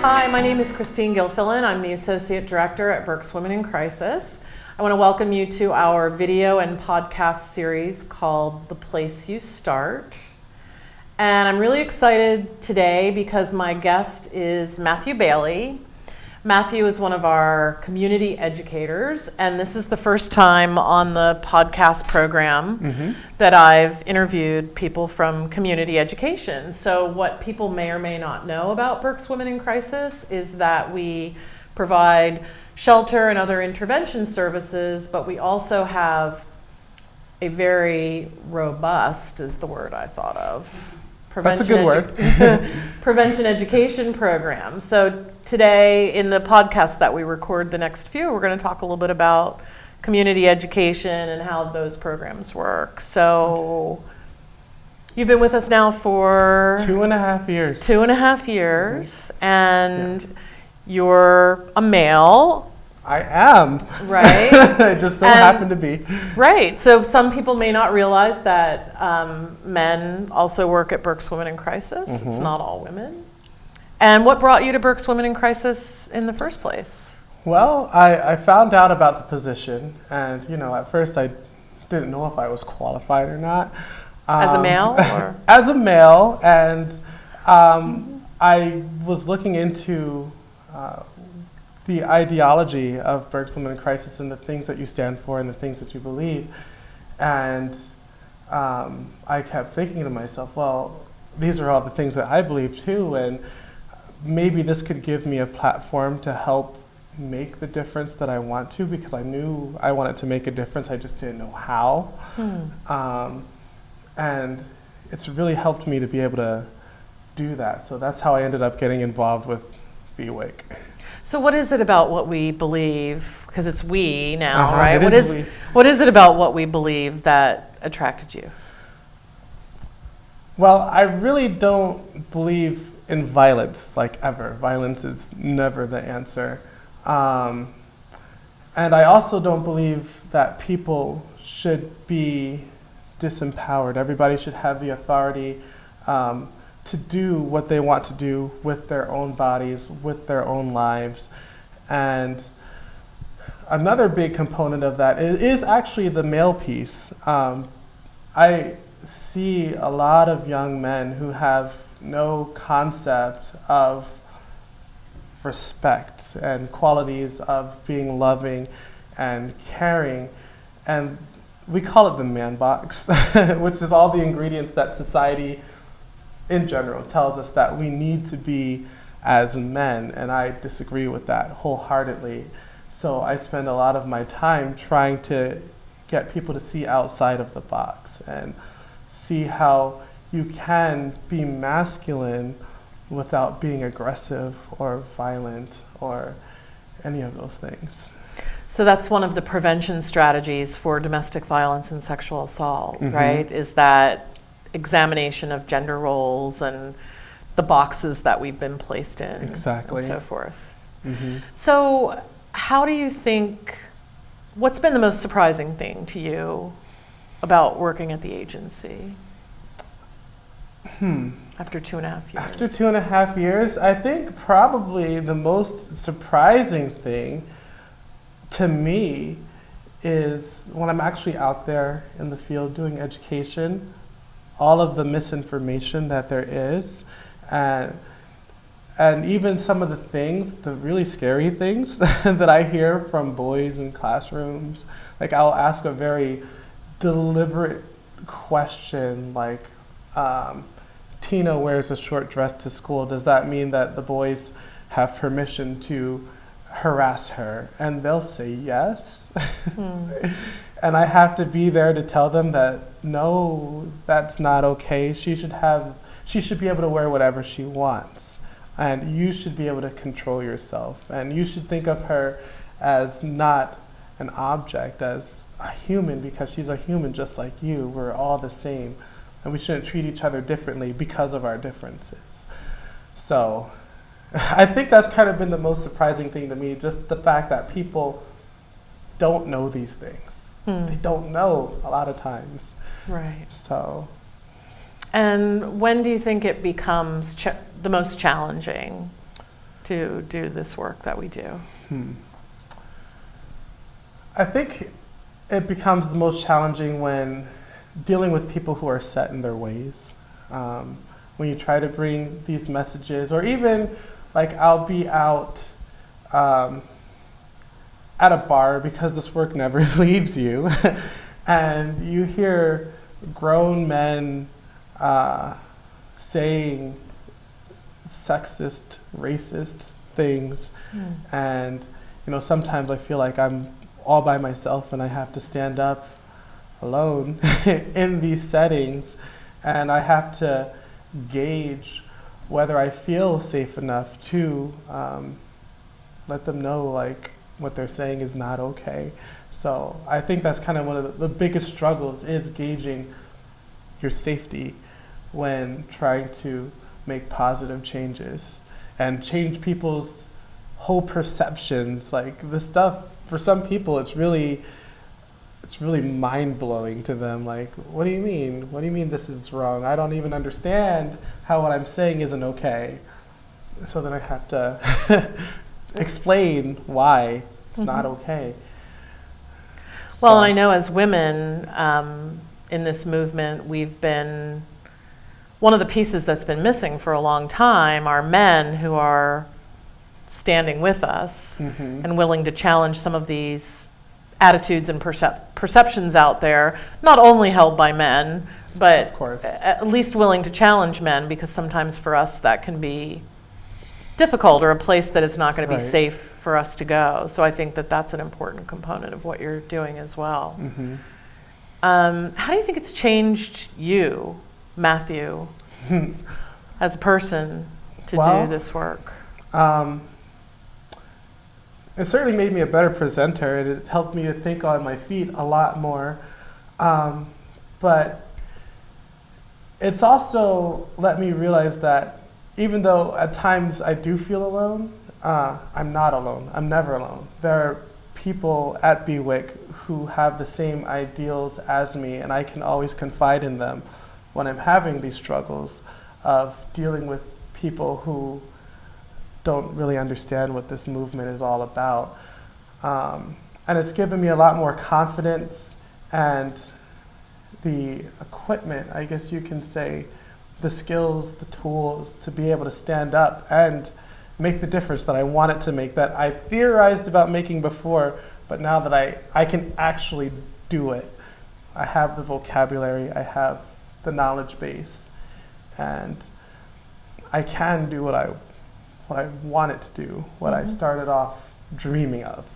Hi, my name is Christine Gilfillan. I'm the Associate Director at Berks Women in Crisis. I want to welcome you to our video and podcast series called The Place You Start. And I'm really excited today because my guest is Matthew Bailey. Matthew is one of our community educators, and this is the first time on the podcast program that I've interviewed people from community education. So what people may or may not know about Berks Women in Crisis is that we provide shelter and other intervention services, but we also have a very robust, is the word I thought of, That's a good word. prevention education program. So today in the podcast that we record the next few, we're going to talk a little bit about community education and how those programs work. So you've been with us now for 2.5 years. 2.5 years, and you're a male. I am. Right. I just so happen to be. Right. So some people may not realize that men also work at Berks Women in Crisis. It's not all women. And what brought you to Berks Women in Crisis in the first place? Well, I found out about the position, and at first I didn't know if I was qualified or not. As a male? Or? As a male, and I was looking into the ideology of Berks Women in Crisis and the things that you stand for and the things that you believe. And I kept thinking to myself, well, these are all the things that I believe too, and maybe this could give me a platform to help make the difference that I want to, because I knew I wanted to make a difference, I just didn't know how. And it's really helped me to be able to do that. So that's how I ended up getting involved with BWIC. So what is it about what we believe, because it's we now, right? What is it about what we believe that attracted you? Well, I really don't believe in violence, like ever. Violence is never the answer. And I also don't believe that people should be disempowered. Everybody should have the authority to do what they want to do with their own bodies, with their own lives. And another big component of that is actually the male piece. I see a lot of young men who have no concept of respect and qualities of being loving and caring, and we call it the man box, which is all the ingredients that society in general tells us that we need to be as men, and I disagree with that wholeheartedly. So I spend a lot of my time trying to get people to see outside of the box and see how you can be masculine without being aggressive or violent or any of those things. So that's one of the prevention strategies for domestic violence and sexual assault, right? Is that examination of gender roles and the boxes that we've been placed in. Exactly. And so forth. So how do you think, what's been the most surprising thing to you about working at the agency? After 2.5 years. After 2.5 years, I think probably the most surprising thing to me is when I'm actually out there in the field doing education, all of the misinformation that there is, and even some of the things, the really scary things that I hear from boys in classrooms. Like, I'll ask a very deliberate question, like, Tina wears a short dress to school. Does that mean that the boys have permission to harass her? And they'll say yes. And I have to be there to tell them that no, that's not okay. She should be able to wear whatever she wants. And you should be able to control yourself. And you should think of her as not an object, as a human, because she's a human just like you. We're all the same. And we shouldn't treat each other differently because of our differences. So I think that's kind of been the most surprising thing to me, just the fact that people don't know these things. They don't know a lot of times. Right. So. And when do you think it becomes the most challenging to do this work that we do? I think it becomes the most challenging when dealing with people who are set in their ways. When you try to bring these messages, or even like I'll be out at a bar because this work never leaves you, and you hear grown men saying sexist, racist things, and sometimes I feel like I'm all by myself and I have to stand up alone in these settings, and I have to gauge whether I feel safe enough to let them know like what they're saying is not okay. So I think that's kind of one of the biggest struggles, is gauging your safety when trying to make positive changes and change people's whole perceptions. Like the stuff, for some people, it's really mind-blowing to them. Like, what do you mean? What do you mean this is wrong? I don't even understand how what I'm saying isn't okay. So then I have to explain why it's not okay. Well, and I know as women in this movement, we've been, one of the pieces that's been missing for a long time are men who are standing with us and willing to challenge some of these attitudes and perceptions out there, not only held by men, but of course, at least willing to challenge men, because sometimes for us that can be difficult, or a place that is not going to be safe for us to go. So I think that that's an important component of what you're doing as well. How do you think it's changed you, Matthew, as a person to do this work? It certainly made me a better presenter, and it's helped me to think on my feet a lot more. But it's also let me realize that even though at times I do feel alone, I'm not alone. I'm never alone. There are people at BWIC who have the same ideals as me, and I can always confide in them when I'm having these struggles of dealing with people who don't really understand what this movement is all about. And it's given me a lot more confidence and the equipment, I guess you can say, the skills, the tools to be able to stand up and make the difference that I wanted to make, that I theorized about making before, but now that I can actually do it. I have the vocabulary, I have the knowledge base, and I can do what I wanted to do, what I started off dreaming of.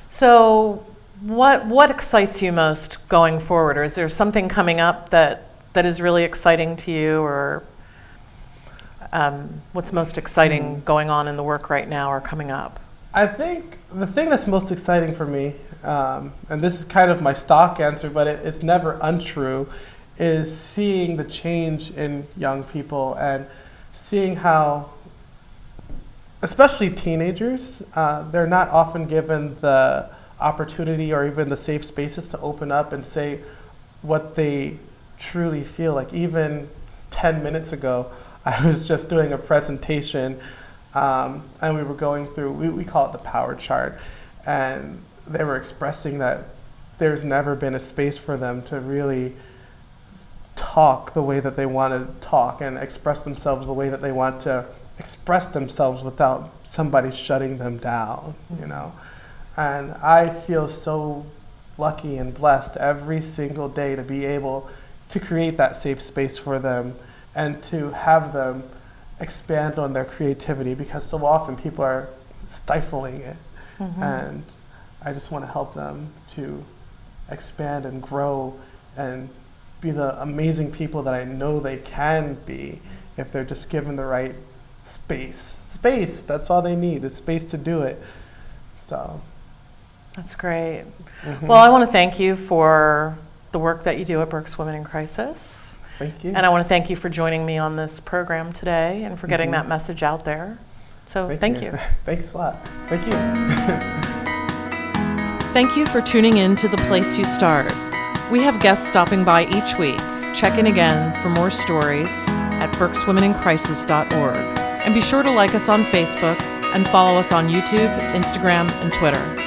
So what excites you most going forward? Or is there something coming up that is really exciting to you, or what's most exciting going on in the work right now or coming up? I think the thing that's most exciting for me, and this is kind of my stock answer, but it's never untrue, is seeing the change in young people and seeing how, especially teenagers, they're not often given the opportunity or even the safe spaces to open up and say what they truly feel. Like even 10 minutes ago, I was just doing a presentation and we were going through, we call it the power chart, and they were expressing that there's never been a space for them to really talk the way that they want to talk and express themselves the way that they want to express themselves without somebody shutting them down, you know. And I feel so lucky and blessed every single day to be able to create that safe space for them and to have them expand on their creativity, because so often people are stifling it. And I just want to help them to expand and grow and be the amazing people that I know they can be if they're just given the right space. Space, that's all they need, is space to do it. So that's great. Well, I want to thank you for the work that you do at Berks Women in Crisis. Thank you. And I want to thank you for joining me on this program today and for getting that message out there. So thank you. Thanks a lot. Thank you. Thank you for tuning in to The Place You Start. We have guests stopping by each week. Check in again for more stories at berkswomenincrisis.org. And be sure to like us on Facebook and follow us on YouTube, Instagram, and Twitter.